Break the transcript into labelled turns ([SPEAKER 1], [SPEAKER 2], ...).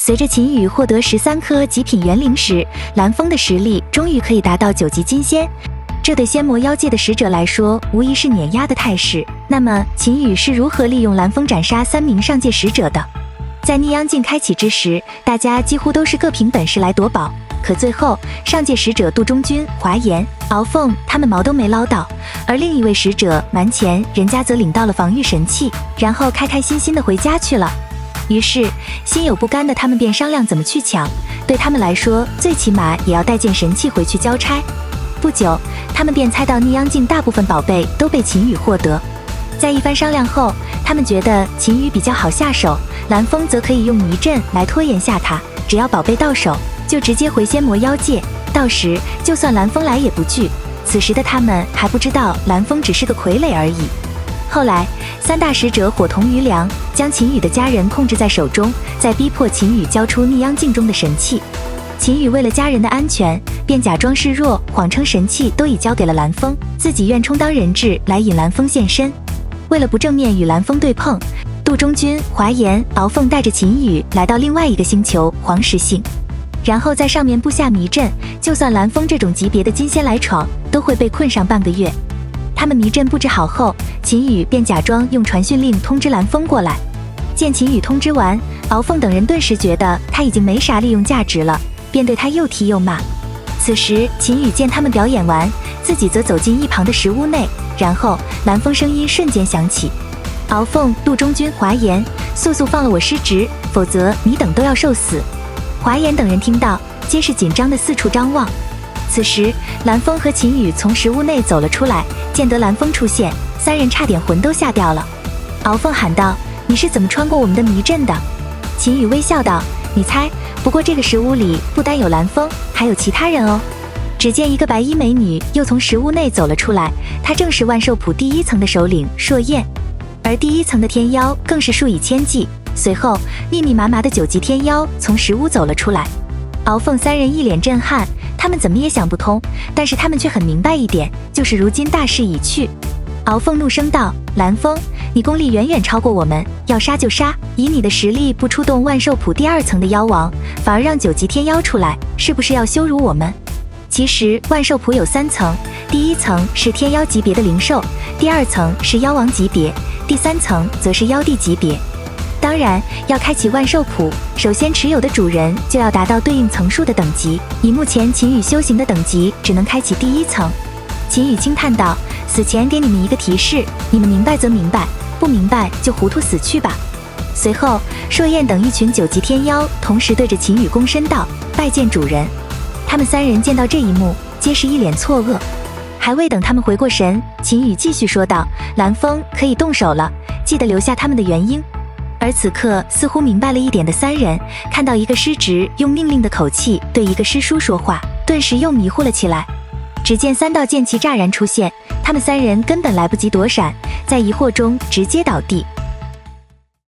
[SPEAKER 1] 随着秦羽获得13颗极品元灵石，蓝风的实力终于可以达到9级金仙，这对仙魔妖界的使者来说无疑是碾压的态势。那么秦羽是如何利用蓝风斩杀3名上界使者的？在逆烊境开启之时，大家几乎都是各凭本事来夺宝，可最后上界使者杜中君、华颜、敖凤他们毛都没捞到，而另一位使者蛮前人家则领到了防御神器，然后开开心心的回家去了。于是心有不甘的他们便商量怎么去抢，对他们来说最起码也要带件神器回去交差。不久他们便猜到逆烊境大部分宝贝都被秦羽获得，在一番商量后，他们觉得秦羽比较好下手，蓝风则可以用迷阵来拖延下他，只要宝贝到手就直接回仙魔妖界，到时就算蓝风来也不惧。此时的他们还不知道蓝风只是个傀儡而已。后来3大使者伙同余良将秦羽的家人控制在手中，再逼迫秦羽交出逆烊境中的神器。秦羽为了家人的安全，便假装示弱，谎称神器都已交给了蓝风，自己愿充当人质来引蓝风现身。为了不正面与蓝风对碰，杜中君、华颜、敖凤带着秦羽来到另外一个星球黄石星，然后在上面布下迷阵，就算蓝风这种级别的金仙来闯，都会被困上半个月。他们迷阵布置好后，秦羽便假装用传讯令通知蓝风过来。见秦羽通知完，敖凤等人顿时觉得他已经没啥利用价值了，便对他又踢又骂。此时秦羽见他们表演完，自己则走进一旁的石屋内，然后蓝风声音瞬间响起：敖凤、杜中君、华颜，速速放了我失职，否则你等都要受死。华颜等人听到，皆是紧张的四处张望。此时蓝风和秦羽从石屋内走了出来，见得蓝风出现，3人差点魂都吓掉了。敖凤喊道：你是怎么穿过我们的迷阵的？秦羽微笑道：你猜，不过这个石屋里不单有蓝风，还有其他人哦。只见一个白衣美女又从石屋内走了出来，她正是万寿谱第1层的首领朔焰，而第1层的天妖更是数以千计。随后密密麻麻的9级天妖从石屋走了出来。敖凤3人一脸震撼，他们怎么也想不通，但是他们却很明白一点，就是如今大势已去。敖凤怒声道：蓝风，你功力远远超过我们，要杀就杀，以你的实力不出动万寿谱第2层的妖王，反而让9级天妖出来，是不是要羞辱我们？其实万寿谱有3层，第1层是天妖级别的灵兽，第2层是妖王级别，第3层则是妖帝级别。当然，要开启万寿谱，首先持有的主人就要达到对应层数的等级，以目前秦羽修行的等级，只能开启第1层。秦羽轻叹道：死前给你们一个提示，你们明白则明白，不明白就糊涂死去吧。随后朔焰等一群9级天妖同时对着秦羽躬身道：拜见主人。他们3人见到这一幕，皆是一脸错愕。还未等他们回过神，秦羽继续说道：蓝风可以动手了，记得留下他们的元婴。而此刻似乎明白了一点的3人，看到一个师侄用命令的口气对一个师叔说话，顿时又迷糊了起来。只见3道剑气乍然出现，他们3人根本来不及躲闪，在疑惑中直接倒地。